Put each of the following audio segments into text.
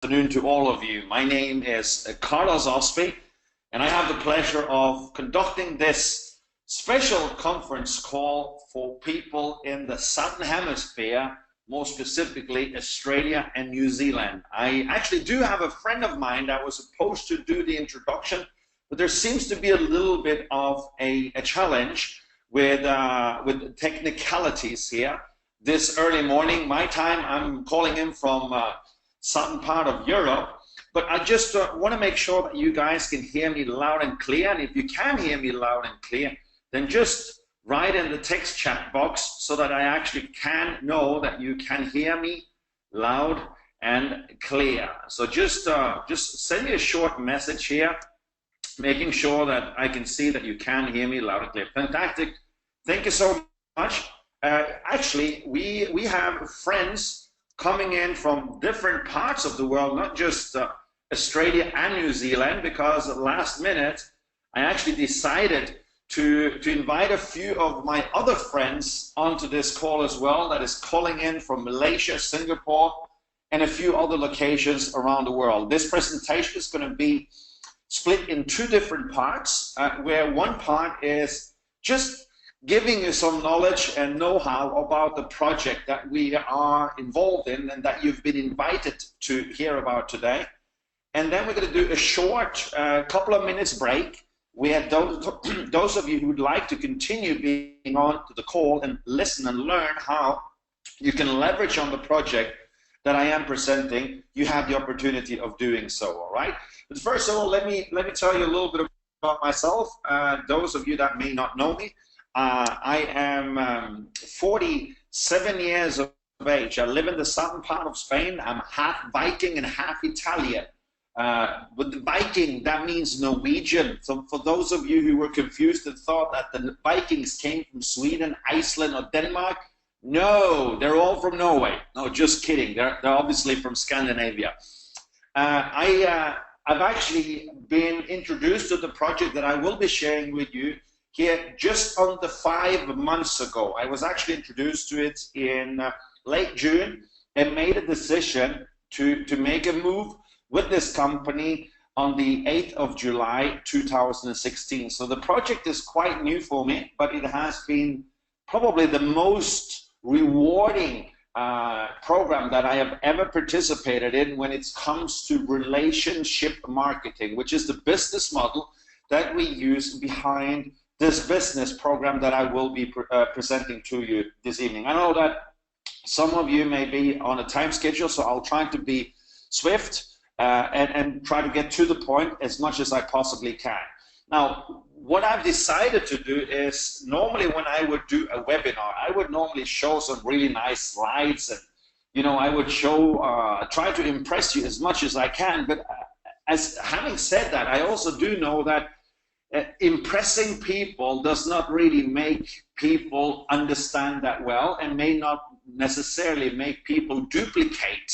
Afternoon to all of you. My name is Carlos Osby, and I have the pleasure of conducting this special conference call for people in the Southern Hemisphere, more specifically Australia and New Zealand. I actually do have a friend of mine that was supposed to do the introduction, but there seems to be a little bit of a challenge with technicalities here. This early morning, my time, I'm calling in from southern part of Europe, but I just want to make sure that you guys can hear me loud and clear. And if you can hear me loud and clear, then just write in the text chat box so that I actually can know that you can hear me loud and clear. So just send me a short message here, making sure that I can see that you can hear me loud and clear. Fantastic. Thank you so much. Actually, we have friends coming in from different parts of the world, not just Australia and New Zealand, because last minute I actually decided to invite a few of my other friends onto this call as well, that is calling in from Malaysia, Singapore, and a few other locations around the world. This presentation is going to be split in two different parts, where one part is just giving you some knowledge and know-how about the project that we are involved in and that you've been invited to hear about today. And then we're going to do a short couple of minutes break. We have those of you who would like to continue being on to the call and listen and learn how you can leverage on the project that I am presenting. You have the opportunity of doing so, all right? But first of all, let me tell you a little bit about myself. Those of you that may not know me, I am 47 years of age. I live in the southern part of Spain. I'm half Viking and half Italian. With the Viking, that means Norwegian. So for those of you who were confused and thought that the Vikings came from Sweden, Iceland, or Denmark, no, they're all from Norway. No, just kidding. They're obviously from Scandinavia. I've actually been introduced to the project that I will be sharing with you here just under 5 months ago. I was actually introduced to it in late June and made a decision to make a move with this company on the 8th of July 2016. So the project is quite new for me, but it has been probably the most rewarding program that I have ever participated in when it comes to relationship marketing, which is the business model that we use behind this business program that I will be presenting to you this evening. I know that some of you may be on a time schedule, so I'll try to be swift and try to get to the point as much as I possibly can. Now, what I've decided to do is, normally when I would do a webinar, I would normally show some really nice slides, and I would show, try to impress you as much as I can. But as having said that, I also do know that impressing people does not really make people understand that well, and may not necessarily make people duplicate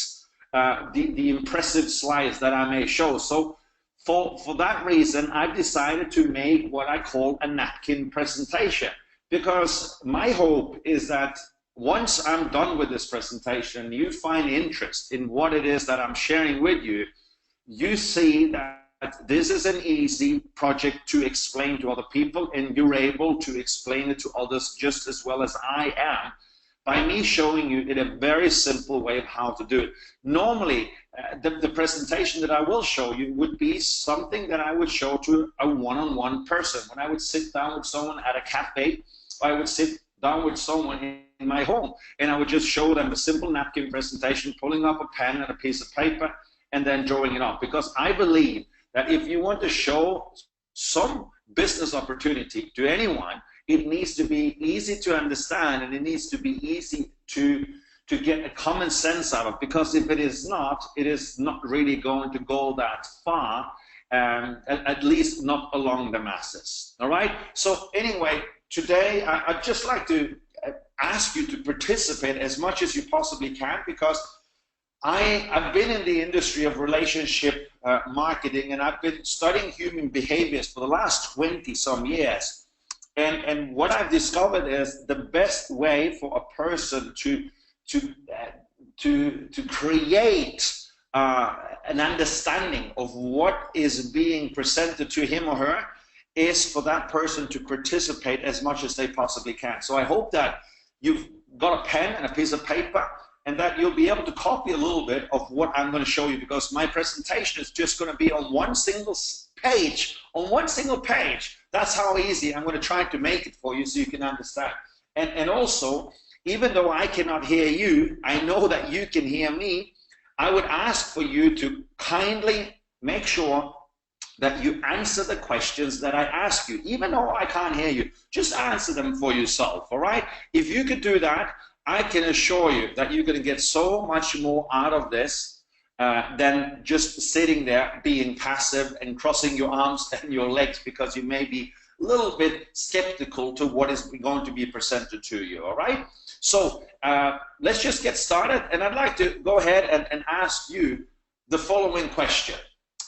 the impressive slides that I may show. So for that reason, I've decided to make what I call a napkin presentation, because my hope is that once I'm done with this presentation, you find interest in what it is that I'm sharing with you, you see that this is an easy project to explain to other people, and you're able to explain it to others just as well as I am by me showing you in a very simple way of how to do it. Normally, the presentation that I will show you would be something that I would show to a one-on-one person. When I would sit down with someone at a cafe, or I would sit down with someone in my home, and I would just show them a simple napkin presentation, pulling up a pen and a piece of paper, and then drawing it up. Because I believe that if you want to show some business opportunity to anyone, it needs to be easy to understand, and it needs to be easy to get a common sense out of, because if it is not really going to go that far, at least not along the masses. All right? So anyway, today I'd just like to ask you to participate as much as you possibly can, because I've been in the industry of relationship marketing, and I've been studying human behaviors for the last 20-some years. And what I've discovered is the best way for a person to create an understanding of what is being presented to him or her is for that person to participate as much as they possibly can. So I hope that you've got a pen and a piece of paper and that you'll be able to copy a little bit of what I'm going to show you, because my presentation is just going to be on one single page. On one single page. That's how easy I'm going to try to make it for you so you can understand. And also, even though I cannot hear you, I know that you can hear me. I would ask for you to kindly make sure that you answer the questions that I ask you. Even though I can't hear you, just answer them for yourself, all right? If you could do that, I can assure you that you're going to get so much more out of this than just sitting there being passive and crossing your arms and your legs because you may be a little bit skeptical to what is going to be presented to you, all right? So let's just get started, and I'd like to go ahead and ask you the following question.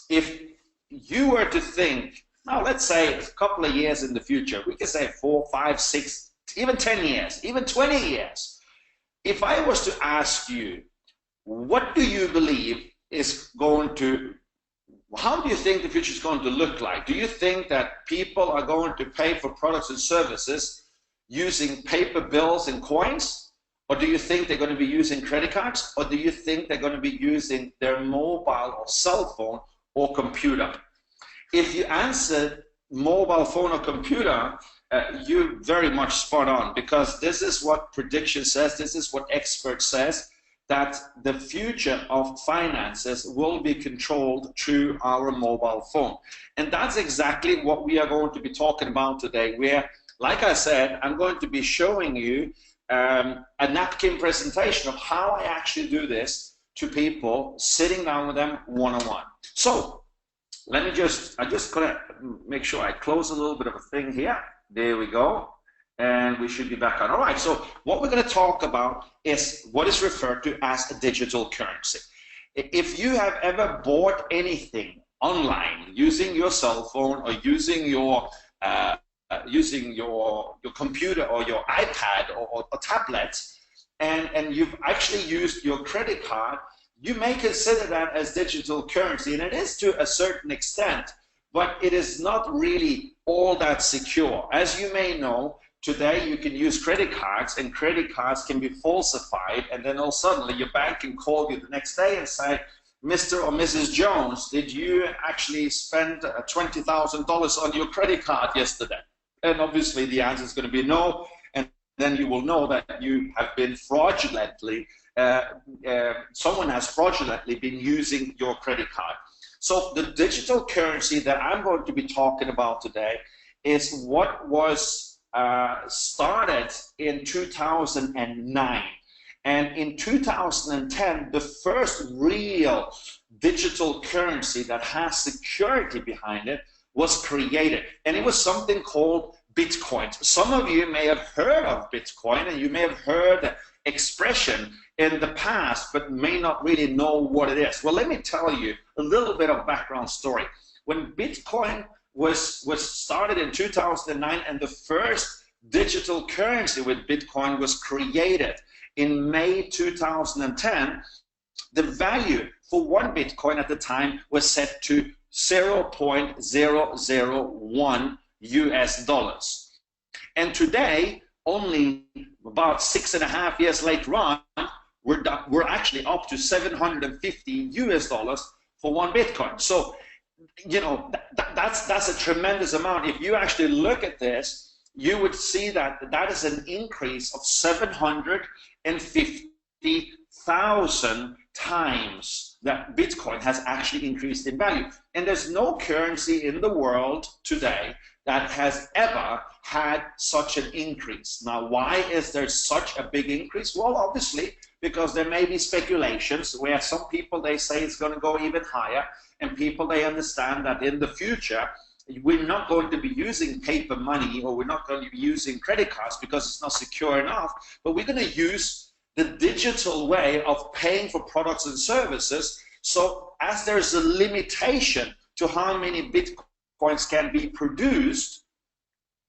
If you were to think, now let's say a couple of years in the future, we could say 4, 5, 6, even 10 years, even 20 years. If I was to ask you, what do you believe is going to, how do you think the future is going to look like? Do you think that people are going to pay for products and services using paper bills and coins? Or do you think they're going to be using credit cards? Or do you think they're going to be using their mobile or cell phone or computer? If you answer mobile phone or computer, you're very much spot on, because this is what prediction says, this is what expert says, that the future of finances will be controlled through our mobile phone. And that's exactly what we are going to be talking about today, where, like I said, I'm going to be showing you a napkin presentation of how I actually do this to people, sitting down with them one-on-one. So let me I just gotta make sure I close a little bit of a thing here. There we go. And we should be back on. All right, so what we're going to talk about is what is referred to as a digital currency. If you have ever bought anything online using your cell phone or using your computer or your iPad or tablet, and you've actually used your credit card, you may consider that as digital currency, and it is to a certain extent, but it is not really all that secure. As you may know, today you can use credit cards, and credit cards can be falsified, and then all suddenly your bank can call you the next day and say, Mr. or Mrs. Jones, did you actually spend $20,000 on your credit card yesterday? And obviously the answer is going to be no, and then you will know that you have been fraudulently, someone has fraudulently been using your credit card. So the digital currency that I'm going to be talking about today is what was started in 2009. And in 2010, the first real digital currency that has security behind it was created. And it was something called Bitcoin. Some of you may have heard of Bitcoin, and you may have heard the expression in the past, but may not really know what it is. Well, let me tell you a little bit of background story. When Bitcoin was started in 2009, and the first digital currency with Bitcoin was created in May 2010, the value for one Bitcoin at the time was set to 0.001 US dollars. And today, only about 6.5 years later on, we're actually up to 750 US dollars for one Bitcoin. So, you know, that's a tremendous amount. If you actually look at this, you would see that that is an increase of 750,000 times that Bitcoin has actually increased in value. And there's no currency in the world today that has ever had such an increase. Now, why is there such a big increase? Well, obviously, because there may be speculations where some people, they say it's going to go even higher, and people, they understand that in the future, we're not going to be using paper money, or we're not going to be using credit cards because it's not secure enough, but we're going to use the digital way of paying for products and services. So as there's a limitation to how many Bitcoins can be produced,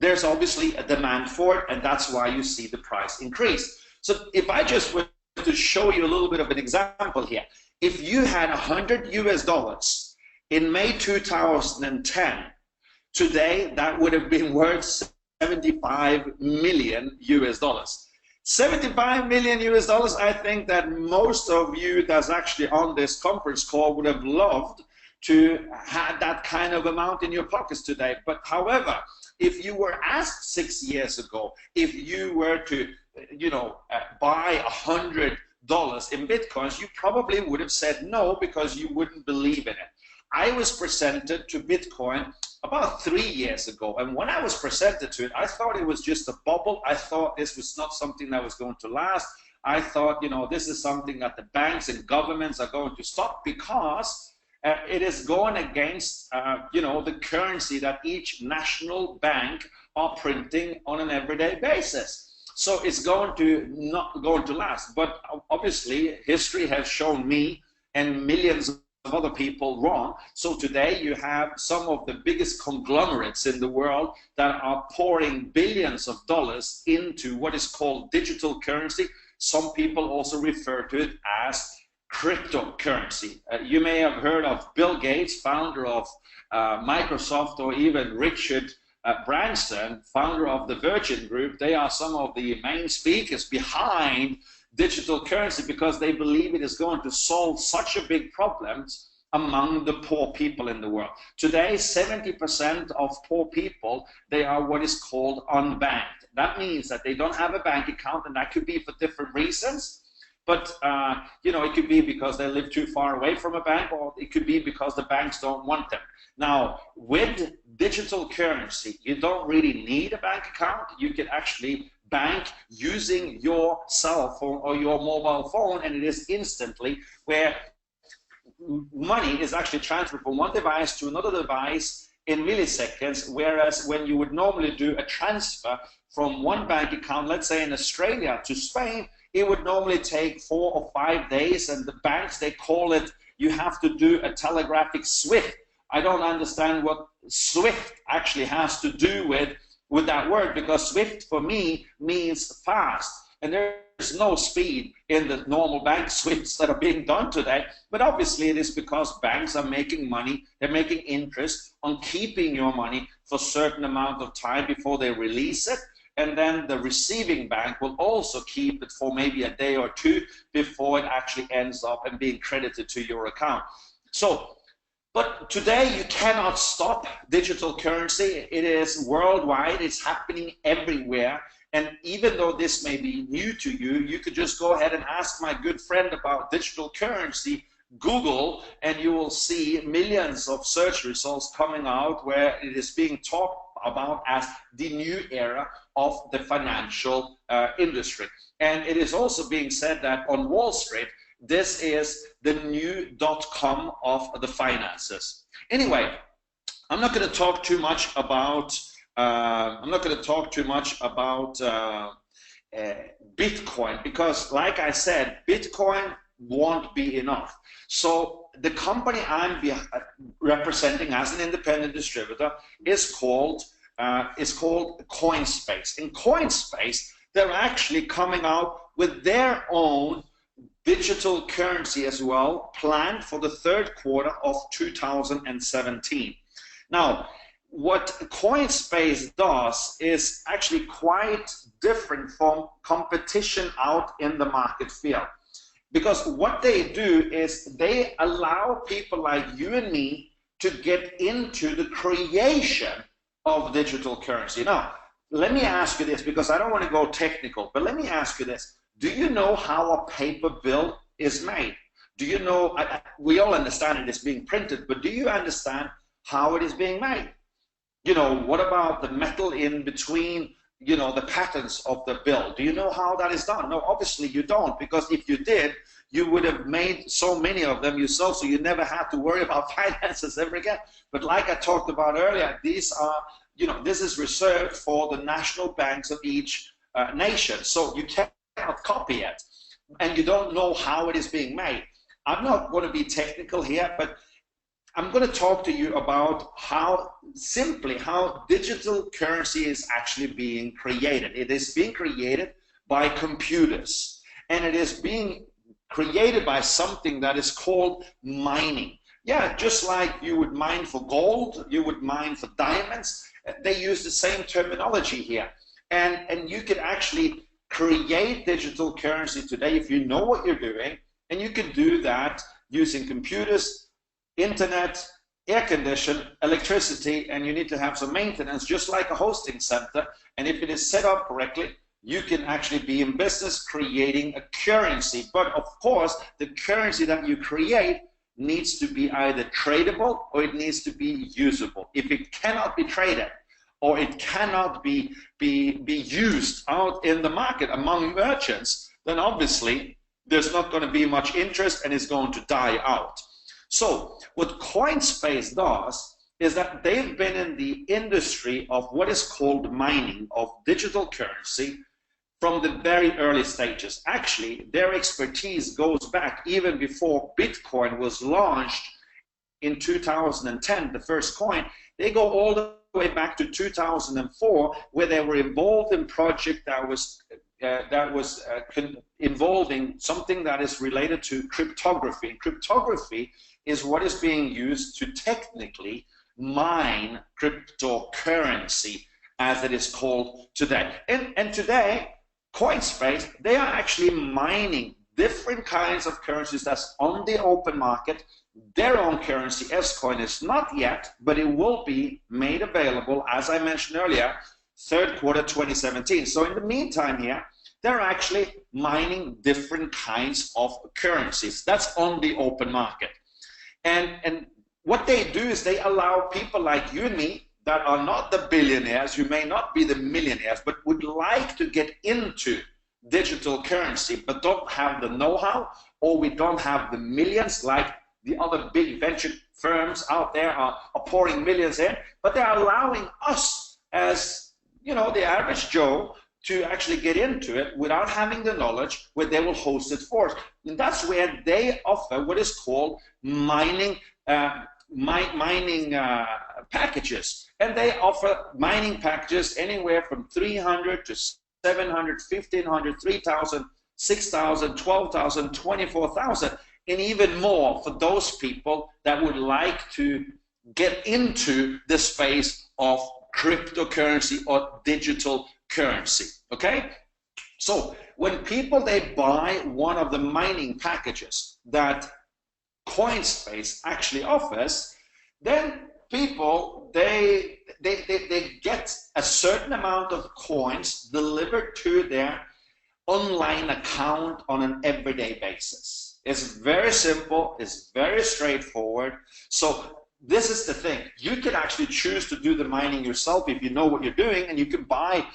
there's obviously a demand for it, and that's why you see the price increase. So if I just were to show you a little bit of an example here, If you had 100 US dollars in May 2010, today that would have been worth 75 million US dollars. 75 million US dollars. I think that most of you that's actually on this conference call would have loved to have that kind of amount in your pockets today. But however, if you were asked 6 years ago, if you were to, buy $100 in Bitcoins, you probably would have said no, because you wouldn't believe in it. I was presented to Bitcoin about 3 years ago, and when I was presented to it, I thought it was just a bubble. I thought this was not something that was going to last. I thought, this is something that the banks and governments are going to stop, because it is going against, the currency that each national bank are printing on an everyday basis. So it's not going to last. But obviously, history has shown me and millions of other people wrong. So today you have some of the biggest conglomerates in the world that are pouring billions of dollars into what is called digital currency. Some people also refer to it as cryptocurrency. You may have heard of Bill Gates, founder of Microsoft, or even Richard Branson, founder of the Virgin Group. They are some of the main speakers behind digital currency, because they believe it is going to solve such a big problem among the poor people in the world. Today, 70% of poor people, they are what is called unbanked. That means that they don't have a bank account, and that could be for different reasons. But, it could be because they live too far away from a bank, or it could be because the banks don't want them. Now, with digital currency, you don't really need a bank account. You can actually bank using your cell phone or your mobile phone, and it is instantly, where money is actually transferred from one device to another device in milliseconds, whereas when you would normally do a transfer from one bank account, let's say in Australia to Spain, it would normally take 4 or 5 days, and the banks, they call it, you have to do a telegraphic SWIFT. I don't understand what SWIFT actually has to do with that word, because SWIFT for me means fast, and there's no speed in the normal bank SWIFTs that are being done today. But obviously it is because banks are making money, they're making interest on keeping your money for a certain amount of time before they release it, and then the receiving bank will also keep it for maybe a day or two before it actually ends up and being credited to your account. But today you cannot stop digital currency. It is worldwide, it's happening everywhere. And even though this may be new to you, you could just go ahead and ask my good friend about digital currency, Google, and you will see millions of search results coming out where it is being talked about as the new era of the financial industry. And it is also being said that on Wall Street, this is the new .com of the finances. Anyway, I'm not going to talk too much about Bitcoin, because, like I said, Bitcoin won't be enough. So the company I'm representing as an independent distributor is called Coinspace. In Coinspace, they're actually coming out with their own digital currency as well, planned for the third quarter of 2017. Now, what Coinspace does is actually quite different from competition out in the market field. Because what they do is they allow people like you and me to get into the creation of digital currency. Now, let me ask you this, because I don't want to go technical, but let me ask you this. Do you know how a paper bill is made? Do you know, we all understand it is being printed, but do you understand how it is being made? What about the metal in between, the patterns of the bill? Do you know how that is done? No, obviously you don't, because if you did, you would have made so many of them yourself, so you never had to worry about finances ever again. But like I talked about earlier, these are, this is reserved for the national banks of each nation. So you cannot copy it, and you don't know how it is being made. I'm not going to be technical here, but I'm going to talk to you about how digital currency is actually being created. It is being created by computers, and it is being created by something that is called mining. Yeah, just like you would mine for gold, you would mine for diamonds. They use the same terminology here. And you can actually create digital currency today if you know what you're doing, and you can do that using computers, internet, air condition, electricity, and you need to have some maintenance, just like a hosting center. And if it is set up correctly, you can actually be in business creating a currency. But of course, the currency that you create needs to be either tradable or it needs to be usable. If it cannot be traded or it cannot be used out in the market among merchants, then obviously there's not going to be much interest and it's going to die out. So what Coinspace does is that they've been in the industry of what is called mining of digital currency from the very early stages. Actually, their expertise goes back even before Bitcoin was launched in 2010, the first coin. They go all the way back to 2004, where they were involved in a project that was involving something that is related to cryptography. And cryptography is what is being used to technically mine cryptocurrency, as it is called today. And today, Coinspace, they are actually mining different kinds of currencies that's on the open market. Their own currency, S-Coin, is not yet, but it will be made available, as I mentioned earlier, third quarter 2017. So in the meantime here, they're actually mining different kinds of currencies. That's on the open market. And what they do is they allow people like you and me that are not the billionaires, you may not be the millionaires, but would like to get into digital currency, but don't have the know-how, or we don't have the millions like the other big venture firms out there are pouring millions in, but they're allowing us as, you know, the average Joe to actually get into it without having the knowledge, where they will host it for us. And that's where they offer what is called mining packages. And they offer mining packages anywhere from 300 to 700, 1,500, 3,000, 6,000, 12,000, 24,000, and even more for those people that would like to get into the space of cryptocurrency or digital currency. Okay? So when people, they buy one of the mining packages that Coinspace actually offers, then people, they get a certain amount of coins delivered to their online account on an everyday basis. It's very simple, it's very straightforward. So this is the thing, you can actually choose to do the mining yourself if you know what you're doing, and you can buy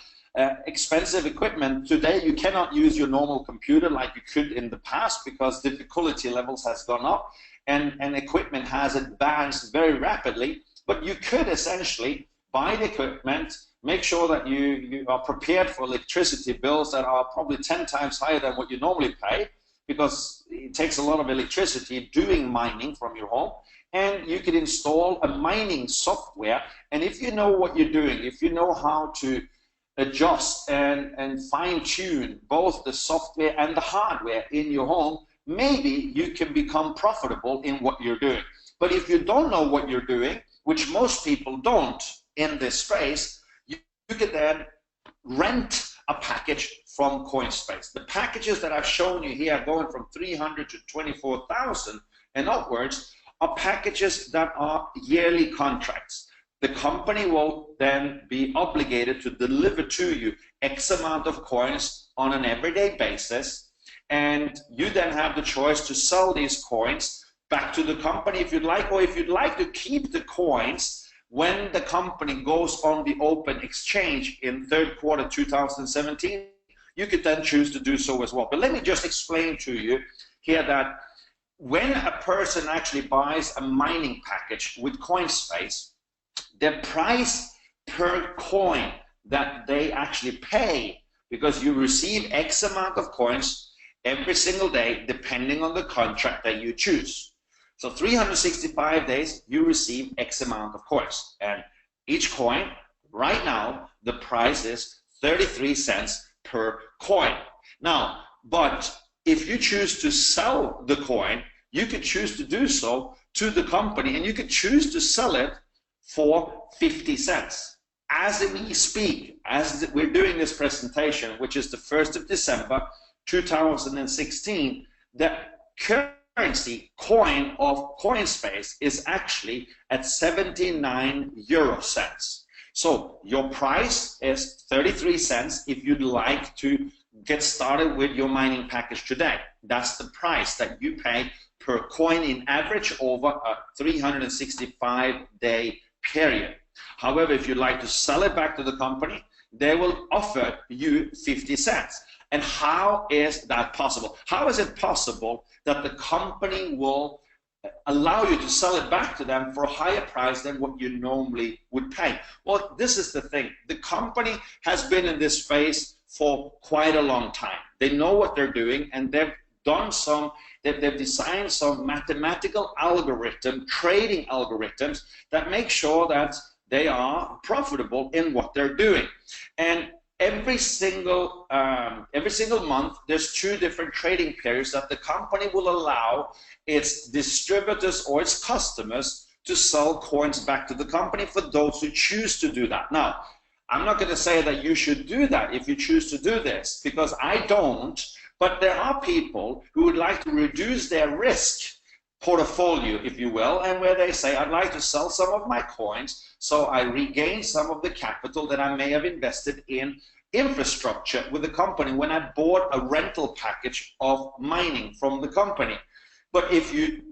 expensive equipment. Today you cannot use your normal computer like you could in the past, because difficulty levels has gone up and equipment has advanced very rapidly. But you could essentially buy the equipment, make sure that you are prepared for electricity bills that are probably 10 times higher than what you normally pay, because it takes a lot of electricity doing mining from your home. And you can install a mining software, and if you know what you're doing, if you know how to adjust and fine-tune both the software and the hardware in your home, maybe you can become profitable in what you're doing. But if you don't know what you're doing, which most people don't in this space, you can then rent a package from Coinspace. The packages that I've shown you here, going from 300 to 24,000 and upwards, are packages that are yearly contracts. The company will then be obligated to deliver to you X amount of coins on an everyday basis, and you then have the choice to sell these coins back to the company if you'd like, or if you'd like to keep the coins when the company goes on the open exchange in third quarter 2017, you could then choose to do so as well. But let me just explain to you here that when a person actually buys a mining package with Coinspace, the price per coin that they actually pay, because you receive X amount of coins every single day depending on the contract that you choose. So 365 days, you receive X amount of coins. And each coin, right now, the price is 33 cents per coin. Now, but if you choose to sell the coin, you could choose to do so to the company, and you could choose to sell it for 50 cents. As we speak, as we're doing this presentation, which is the 1st of December 2016, the currency coin of Coinspace is actually at 79 euro cents. So your price is 33 cents if you'd like to get started with your mining package today. That's the price that you pay per coin in average over a 365-day period. However, if you'd like to sell it back to the company, they will offer you 50 cents. And how is that possible? How is it possible that the company will allow you to sell it back to them for a higher price than what you normally would pay? Well, this is the thing. The company has been in this space for quite a long time. They know what they're doing, and they've designed some mathematical algorithm, trading algorithms that make sure that they are profitable in what they're doing. And every single month, there's 2 different trading periods that the company will allow its distributors or its customers to sell coins back to the company for those who choose to do that. Now, I'm not going to say that you should do that if you choose to do this, because I don't, but there are people who would like to reduce their risk portfolio, if you will, and where they say, I'd like to sell some of my coins so I regain some of the capital that I may have invested in infrastructure with the company when I bought a rental package of mining from the company. But if you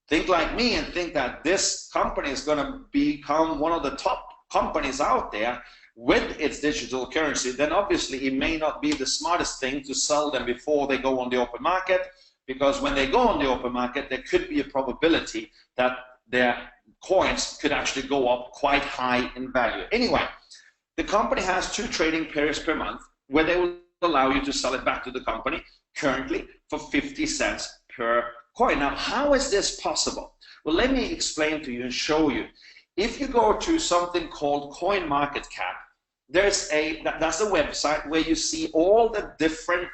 think like me and think that this company is going to become one of the top companies out there with its digital currency, then obviously it may not be the smartest thing to sell them before they go on the open market, because when they go on the open market, there could be a probability that their coins could actually go up quite high in value. Anyway, the company has 2 trading periods per month where they will allow you to sell it back to the company, currently for 50 cents per coin. Now, how is this possible? Well, let me explain to you and show you. If you go to something called CoinMarketCap, that's a website where you see all the different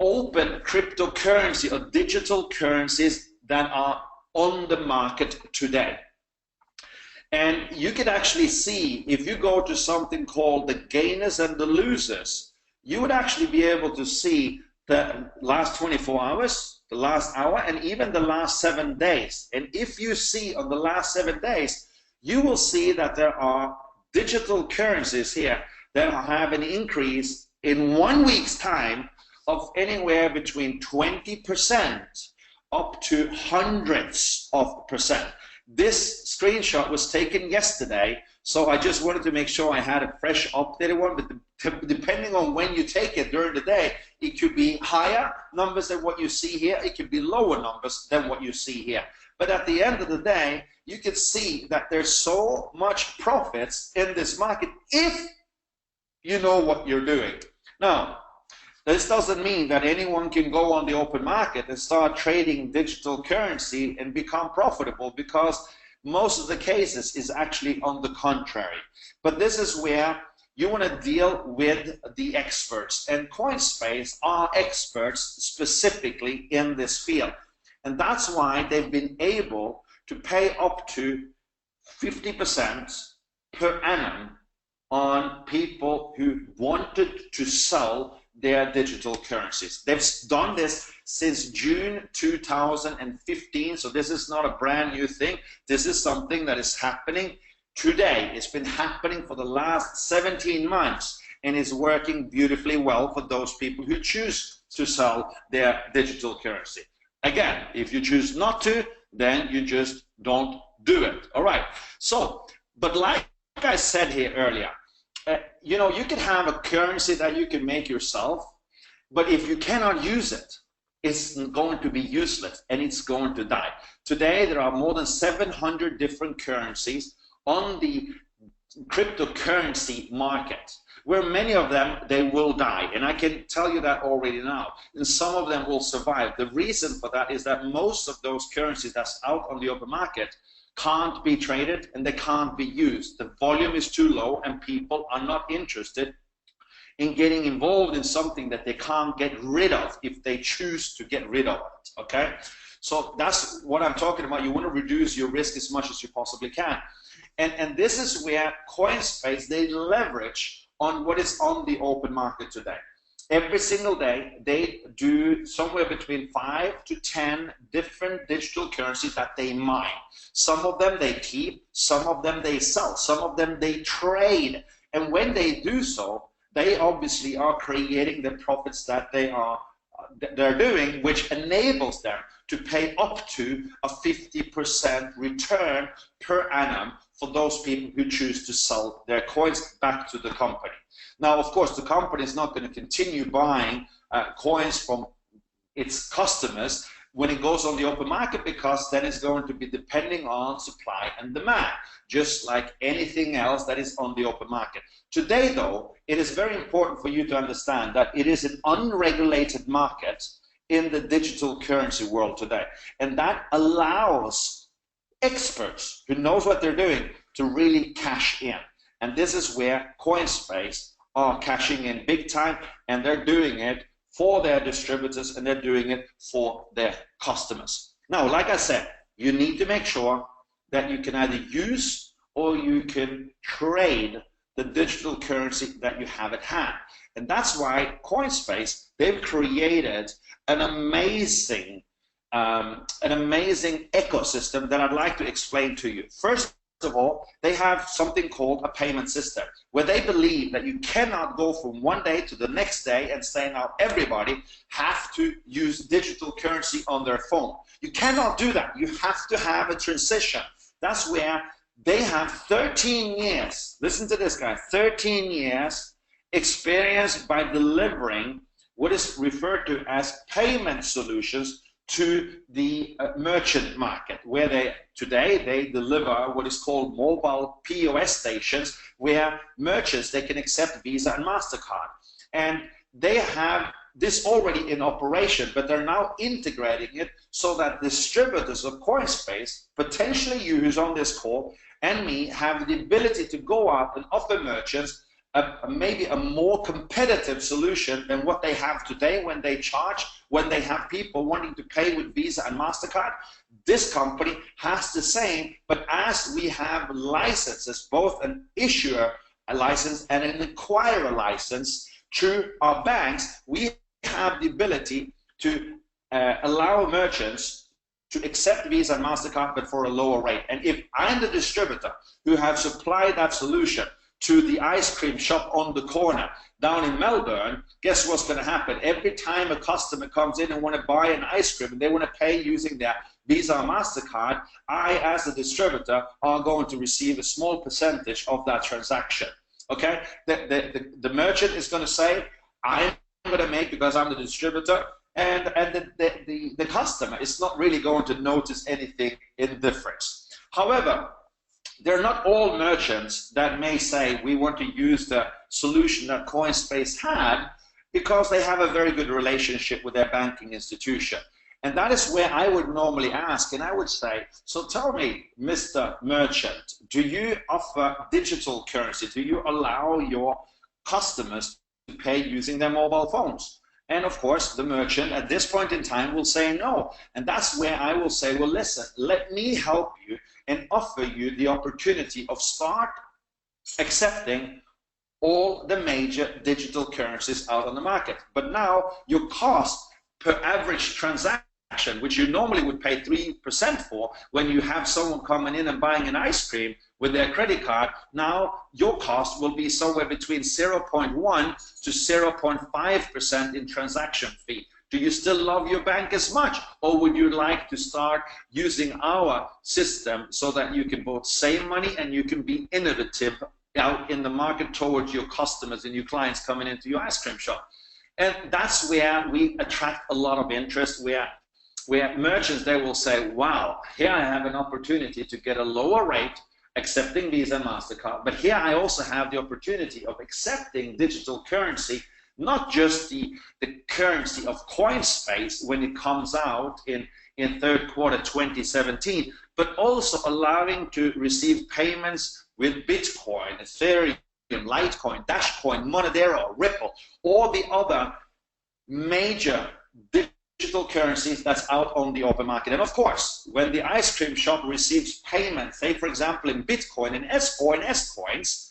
open cryptocurrency or digital currencies that are on the market today. And you can actually see, if you go to something called the gainers and the losers, you would actually be able to see the last 24 hours, the last hour, and even the last 7 days. And if you see on the last 7 days, you will see that there are digital currencies here that have an increase in 1 week's time of anywhere between 20% up to hundreds of percent. This screenshot was taken yesterday, so I just wanted to make sure I had a fresh updated one, but depending on when you take it during the day, it could be higher numbers than what you see here, it could be lower numbers than what you see here. But at the end of the day, you can see that there's so much profits in this market if you know what you're doing. Now, this doesn't mean that anyone can go on the open market and start trading digital currency and become profitable, because most of the cases is actually on the contrary. But this is where you want to deal with the experts, and Coinspace are experts specifically in this field. And that's why they've been able to pay up to 50% per annum on people who wanted to sell their digital currencies. They've done this since June 2015, so this is not a brand new thing. This is something that is happening today. It's been happening for the last 17 months and is working beautifully well for those people who choose to sell their digital currency. Again, if you choose not to, then you just don't do it. All right. So, but like I said here earlier, you know, you can have a currency that you can make yourself, but if you cannot use it, it's going to be useless and it's going to die. Today, there are more than 700 different currencies on the cryptocurrency market, where many of them, they will die. And I can tell you that already now. And some of them will survive. The reason for that is that most of those currencies that's out on the open market can't be traded and they can't be used. The volume is too low and people are not interested in getting involved in something that they can't get rid of if they choose to get rid of it, okay? So that's what I'm talking about. You want to reduce your risk as much as you possibly can. And this is where Coinspace, they leverage on what is on the open market today. Every single day, they do somewhere between 5 to 10 different digital currencies that they mine. Some of them they keep, some of them they sell, some of them they trade. And when they do so, they obviously are creating the profits that they're doing, which enables them to pay up to a 50% return per annum for those people who choose to sell their coins back to the company. Now, of course, the company is not going to continue buying coins from its customers when it goes on the open market, because then it's going to be depending on supply and demand, just like anything else that is on the open market. Today, though, it is very important for you to understand that it is an unregulated market in the digital currency world today. And that allows experts who knows what they're doing to really cash in. And this is where Coinspace are cashing in big time, and they're doing it for their distributors and they're doing it for their customers. Now, like I said, you need to make sure that you can either use or you can trade the digital currency that you have at hand. And that's why Coinspace, they've created an amazing ecosystem that I'd like to explain to you. First of all, they have something called a payment system, where they believe that you cannot go from one day to the next day and say now everybody have to use digital currency on their phone. You cannot do that. You have to have a transition. That's where they have 13 years, listen to this guy, 13 years experience by delivering what is referred to as payment solutions to the merchant market, where today they deliver what is called mobile POS stations, where merchants, they can accept Visa and MasterCard. And they have this already in operation, but they're now integrating it so that distributors of Coinspace, potentially you who's on this call, and me, have the ability to go out and offer merchants maybe a more competitive solution than what they have today when they charge, when they have people wanting to pay with Visa and MasterCard. This company has the same, but as we have licenses, both an issuer license and an acquirer license through our banks, we have the ability to allow merchants to accept Visa and MasterCard, but for a lower rate. And if I'm the distributor who have supplied that solution to the ice cream shop on the corner down in Melbourne, guess what's going to happen? Every time a customer comes in and want to buy an ice cream and they want to pay using their Visa or MasterCard, I, as a distributor, are going to receive a small percentage of that transaction. Okay? The merchant is going to say, I'm going to make because I'm the distributor, and the customer is not really going to notice anything in difference. However, they're not all merchants that may say we want to use the solution that Coinspace had because they have a very good relationship with their banking institution. And that is where I would normally ask, and I would say, so tell me, Mr. Merchant, do you offer digital currency? Do you allow your customers to pay using their mobile phones? And of course, the merchant at this point in time will say no. And that's where I will say, well, listen, let me help you and offer you the opportunity of start accepting all the major digital currencies out on the market. But now your cost per average transaction, which you normally would pay 3% for when you have someone coming in and buying an ice cream with their credit card, now your cost will be somewhere between 0.1 to 0.5% in transaction fee. Do you still love your bank as much, or would you like to start using our system so that you can both save money and you can be innovative out in the market towards your customers and your clients coming into your ice cream shop? And that's where we attract a lot of interest, where merchants, they will say, wow, here I have an opportunity to get a lower rate accepting Visa and MasterCard, but here I also have the opportunity of accepting digital currency, not just the currency of Coinspace when it comes out in third quarter 2017, but also allowing to receive payments with Bitcoin, Ethereum, Litecoin, Dashcoin, Monedero, Ripple, all the other major digital currencies that's out on the open market. And of course, when the ice cream shop receives payment, say for example in Bitcoin and S-coins,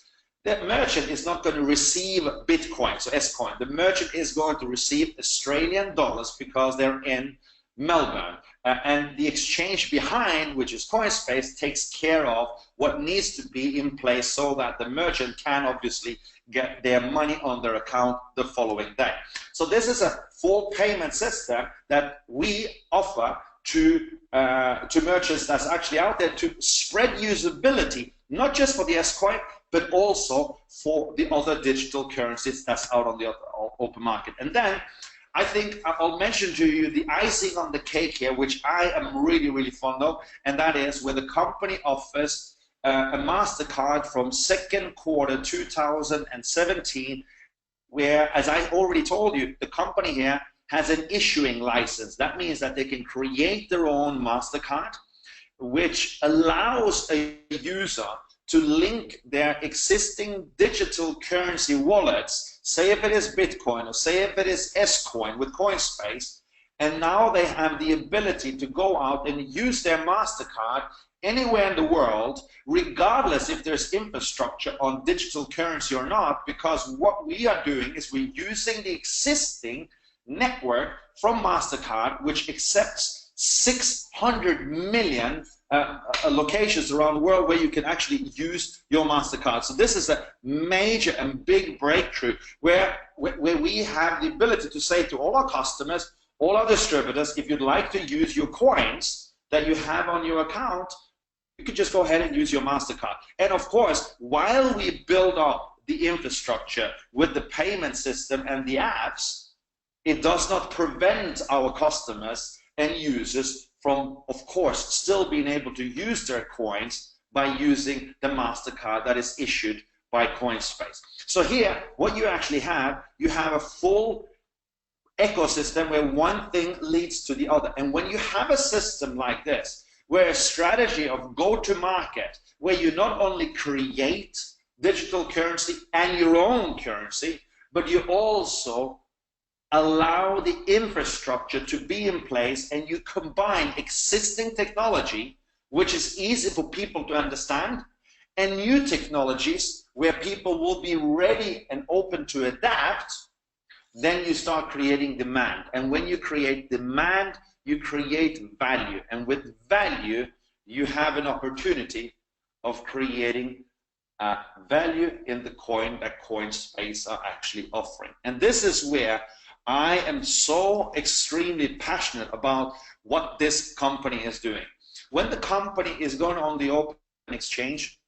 the merchant is not going to receive Bitcoin, so S-coin. The merchant is going to receive Australian dollars because they're in Melbourne. And the exchange behind, which is Coinspace, takes care of what needs to be in place so that the merchant can obviously get their money on their account the following day. So this is a full payment system that we offer to merchants that's actually out there to spread usability, not just for the S-coin, but also for the other digital currencies that's out on the open market. And then I think I'll mention to you the icing on the cake here, which I am really, really fond of, and that is where the company offers a MasterCard from second quarter 2017, where, as I already told you, the company here has an issuing license. That means that they can create their own MasterCard, which allows a user to link their existing digital currency wallets, say if it is Bitcoin or say if it is S-coin with Coinspace, and now they have the ability to go out and use their MasterCard anywhere in the world, regardless if there's infrastructure on digital currency or not, because what we are doing is we're using the existing network from MasterCard, which accepts 600 million locations around the world where you can actually use your MasterCard. So this is a major and big breakthrough where we have the ability to say to all our customers, all our distributors, if you'd like to use your coins that you have on your account, you could just go ahead and use your MasterCard. And of course, while we build up the infrastructure with the payment system and the apps, it does not prevent our customers and users from, of course, still being able to use their coins by using the MasterCard that is issued by Coinspace. So here, what you actually have, you have a full ecosystem where one thing leads to the other. And when you have a system like this, where a strategy of go-to-market, where you not only create digital currency and your own currency, but you also allow the infrastructure to be in place, and you combine existing technology, which is easy for people to understand, and new technologies where people will be ready and open to adapt, then you start creating demand. And when you create demand, you create value. And with value, you have an opportunity of creating value in the coin that Coinspace are actually offering. And this is where I am so extremely passionate about what this company is doing. When the company is going on the open exchange,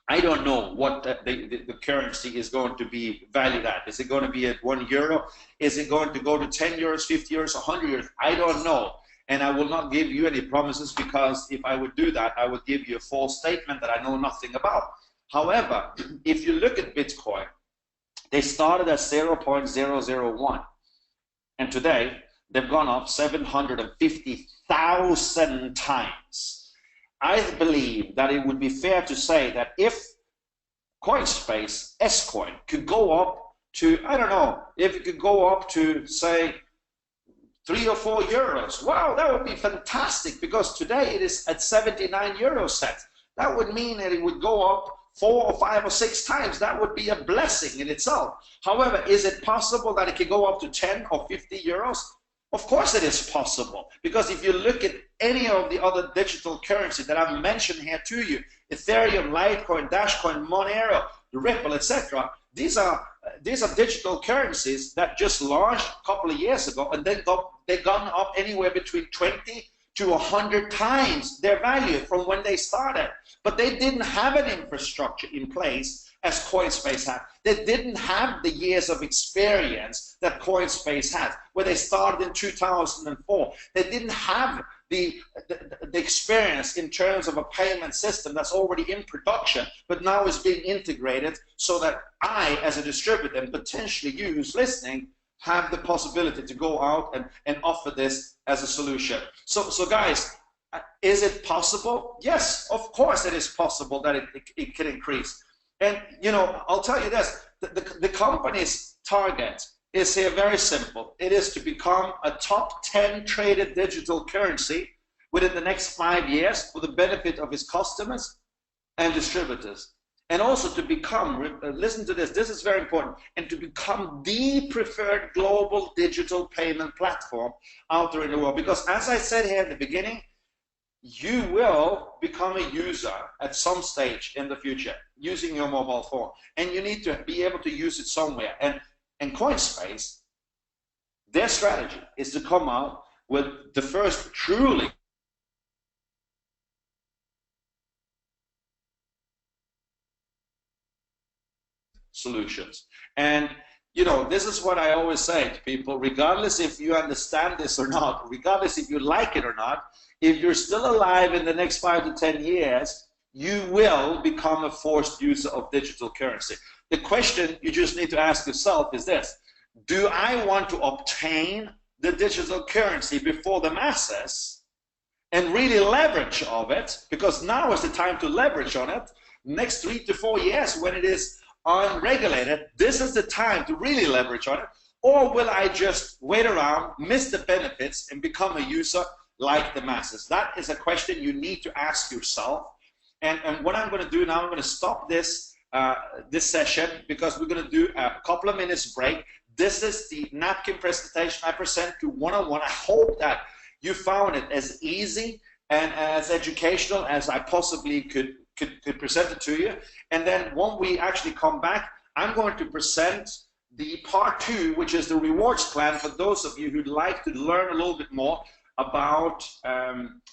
I don't know what the currency is going to be valued at. Is it going to be at €1? Is it going to go to 10 euros, 50 euros, 100 euros? I don't know. And I will not give you any promises, because if I would do that, I would give you a false statement that I know nothing about. However, if you look at Bitcoin, they started at 0.001. And today, they've gone up 750,000 times. I believe that it would be fair to say that if Coinspace, S-coin, could go up to, I don't know, if it could go up to, say, 3 or 4 euros, wow, that would be fantastic, because today it is at 79 euro cents. That would mean that it would go up 4 or 5 or 6 times. That would be a blessing in itself. However, is it possible that it could go up to 10 or 50 euros? Of course it is possible, because if you look at any of the other digital currency that I've mentioned here to you, Ethereum, Litecoin, Dashcoin, Monero, Ripple, etc., these are digital currencies that just launched a couple of years ago, and they've gone up anywhere between 20 to 100 times their value from when they started. But they didn't have an infrastructure in place as Coinspace had. They didn't have the years of experience that Coinspace had, where they started in 2004. They didn't have the experience in terms of a payment system that's already in production, but now is being integrated so that I, as a distributor, and potentially you who's listening, have the possibility to go out and offer this as a solution. So guys, is it possible? Yes, of course it is possible that it can increase. And I'll tell you this, the company's target is here very simple. It is to become a top 10 traded digital currency within the next 5 years for the benefit of its customers and distributors. And also to become, listen to this is very important, and to become the preferred global digital payment platform out there in the world. Because as I said here at the beginning, you will become a user at some stage in the future using your mobile phone, and you need to be able to use it somewhere. And Coinspace, their strategy is to come out with the first truly solutions. And this is what I always say to people, regardless if you understand this or not, regardless if you like it or not, if you're still alive in the next 5 to 10 years, you will become a forced user of digital currency. The question you just need to ask yourself is this: do I want to obtain the digital currency before the masses and really leverage of it? Because now is the time to leverage on it. Next 3 to 4 years, when it is unregulated, this is the time to really leverage on it. Or will I just wait around, miss the benefits, and become a user like the masses? That is a question you need to ask yourself. And what I'm going to do now, I'm going to stop this session, because we're going to do a couple of minutes break. This is the napkin presentation I present to one-on-one. I hope that you found it as easy and as educational as I possibly could present it to you. And then when we actually come back, I'm going to present the part 2, which is the rewards plan for those of you who'd like to learn a little bit more about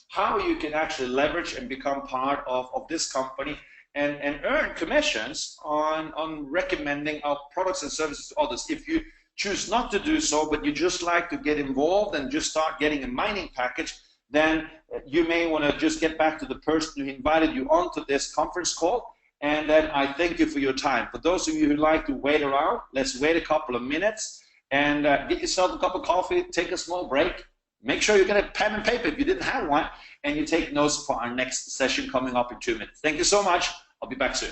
how you can actually leverage and become part of this company and earn commissions on recommending our products and services to others. If you choose not to do so, but you just like to get involved and just start getting a mining package, then you may want to just get back to the person who invited you onto this conference call. And then I thank you for your time. For those of you who like to wait around, let's wait a couple of minutes and get yourself a cup of coffee, take a small break. Make sure you get a pen and paper if you didn't have one, and you take notes for our next session coming up in 2 minutes. Thank you so much. I'll be back soon.